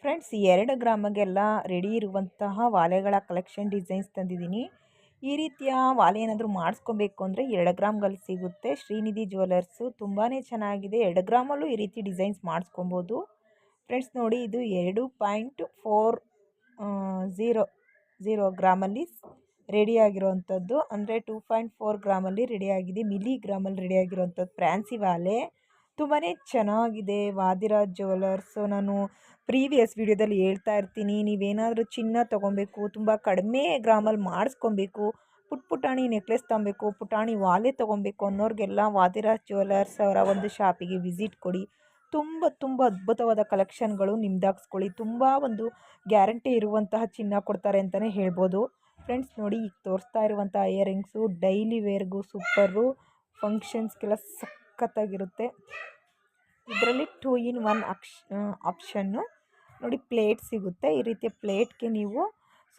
Friends 2 ಗ್ರಾಮಿಗೆಲ್ಲ ready ಇರುವಂತಹ ವಾಲೆಗಳ collection designs ತಂದಿದ್ದೀನಿ. ಈ ರೀತಿಯ ವಾಲೆ ಏನಾದರೂ ಮಾಡಿಸ್ಕೊಬೇಕು ಅಂದರೆ 2 ಗ್ರಾಮ್‌ಗಲ್ಲಿ ಸಿಗುತ್ತೆ. ಶ್ರೀನಿಧಿ ಜ್ಯುವೆಲರ್ಸು ತುಂಬಾ ಚೆನ್ನಾಗಿದೆ. 2 ಗ್ರಾಮಲ್ಲೂ ಈ ರೀತಿ ಡಿಸೈನ್ಸ್ ಮಾಡಿಸ್ಕೊಬೋದು. ಫ್ರೆಂಡ್ಸ್ ನೋಡಿ, ಇದು 2.40 ಗ್ರಾಮಲ್ಲಿ ರೆಡಿಯಾಗಿರೋವಂಥದ್ದು. ಅಂದರೆ 2.4 ಗ್ರಾಮಲ್ಲಿ ರೆಡಿಯಾಗಿದೆ. ಮಿಲಿ ಗ್ರಾಮಲ್ಲಿ ರೆಡಿಯಾಗಿರೋವಂಥದ್ದು ಫ್ಯಾನ್ಸಿ ವಾಲೆ. ತುಂಬಾ ಚೆನ್ನಾಗಿದೆ ವಾದಿರಾಜ್ ಜ್ಯುವೆಲರ್ಸು. ನಾನು ಪ್ರೀವಿಯಸ್ ವಿಡಿಯೋದಲ್ಲಿ ಹೇಳ್ತಾ ಇರ್ತೀನಿ, ನೀವೇನಾದರೂ ಚಿನ್ನ ತೊಗೊಬೇಕು, ತುಂಬ ಕಡಿಮೆ ಗ್ರಾಮಲ್ಲಿ ಮಾಡಿಸ್ಕೊಬೇಕು, ಪುಟಾಣಿ ನೆಕ್ಲೆಸ್ ತೊಗೊಬೇಕು, ಪುಟಾಣಿ ವಾಲೆ ತೊಗೊಬೇಕು ಅನ್ನೋರಿಗೆಲ್ಲ ವಾದಿರಾಜ್ ಜ್ಯುವೆಲರ್ಸ್ ಅವರ ಒಂದು ಶಾಪಿಗೆ ವಿಸಿಟ್ ಕೊಡಿ. ತುಂಬ ಅದ್ಭುತವಾದ ಕಲೆಕ್ಷನ್ಗಳು ನಿಮ್ದಾಗಿಸ್ಕೊಳ್ಳಿ. ತುಂಬ ಒಂದು ಗ್ಯಾರಂಟಿ ಇರುವಂತಹ ಚಿನ್ನ ಕೊಡ್ತಾರೆ ಅಂತಲೇ ಹೇಳ್ಬೋದು. ಫ್ರೆಂಡ್ಸ್ ನೋಡಿ, ಈಗ ತೋರಿಸ್ತಾ ಇರುವಂಥ ಇಯರಿಂಗ್ಸು ಡೈಲಿ ವೇರ್ಗೂ ಸೂಪರು, ಫಂಕ್ಷನ್ಸ್ಗೆಲ್ಲ ಸಖತ್ತಾಗಿರುತ್ತೆ. ಇದರಲ್ಲಿ 2 in 1 ಆಪ್ಷನ್ನು ನೋಡಿ. ಪ್ಲೇಟ್ ಸಿಗುತ್ತೆ. ಈ ರೀತಿಯ ಪ್ಲೇಟ್ಗೆ ನೀವು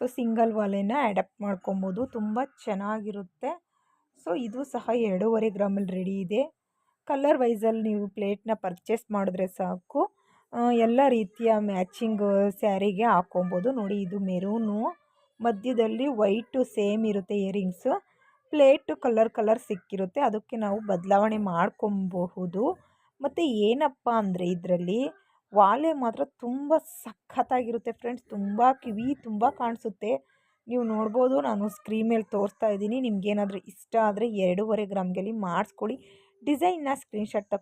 ಸಿಂಗಲ್ ವಾಲೆನ ಅಡಾಪ್ಟ್ ಮಾಡ್ಕೊಬೋದು. ತುಂಬ ಚೆನ್ನಾಗಿರುತ್ತೆ. ಇದು ಸಹ 2.5 ಗ್ರಾಮಲ್ಲಿ ರೆಡಿ ಇದೆ. ಕಲರ್ ವೈಸಲ್ಲಿ ನೀವು ಪ್ಲೇಟ್ನ ಪರ್ಚೇಸ್ ಮಾಡಿದ್ರೆ ಸಾಕು, ಎಲ್ಲ ರೀತಿಯ ಮ್ಯಾಚಿಂಗ್ ಸ್ಯಾರಿಗೆ ಹಾಕೊಬೋದು. ನೋಡಿ, ಇದು ಮೆರೂನು, ಮಧ್ಯದಲ್ಲಿ ವೈಟು ಸೇಮ್ ಇರುತ್ತೆ ಇಯರಿಂಗ್ಸು. ಪ್ಲೇಟು ಕಲರ್ ಸಿಕ್ಕಿರುತ್ತೆ, ಅದಕ್ಕೆ ನಾವು ಬದಲಾವಣೆ ಮಾಡ್ಕೊಬಹುದು. ಮತ್ತು ಏನಪ್ಪ ಅಂದರೆ ಇದರಲ್ಲಿ ವಾಲೆ ಮಾತ್ರ ತುಂಬ ಸಖತ್ತಾಗಿರುತ್ತೆ ಫ್ರೆಂಡ್ಸ್. ಕಿವಿ ತುಂಬ ಕಾಣಿಸುತ್ತೆ. ನೀವು ನೋಡ್ಬೋದು, ನಾನು ಸ್ಕ್ರೀನ್ ಮೇಲೆ ತೋರಿಸ್ತಾ ಇದ್ದೀನಿ. ನಿಮ್ಗೇನಾದರೂ ಇಷ್ಟ ಆದರೆ 2.5 ಗ್ರಾಮ್‌ಗಲ್ಲಿ ಮಾಡಿಸ್ಕೊಳ್ಳಿ. ಡಿಸೈನ್ನ ಸ್ಕ್ರೀನ್‌ಶಾಟ್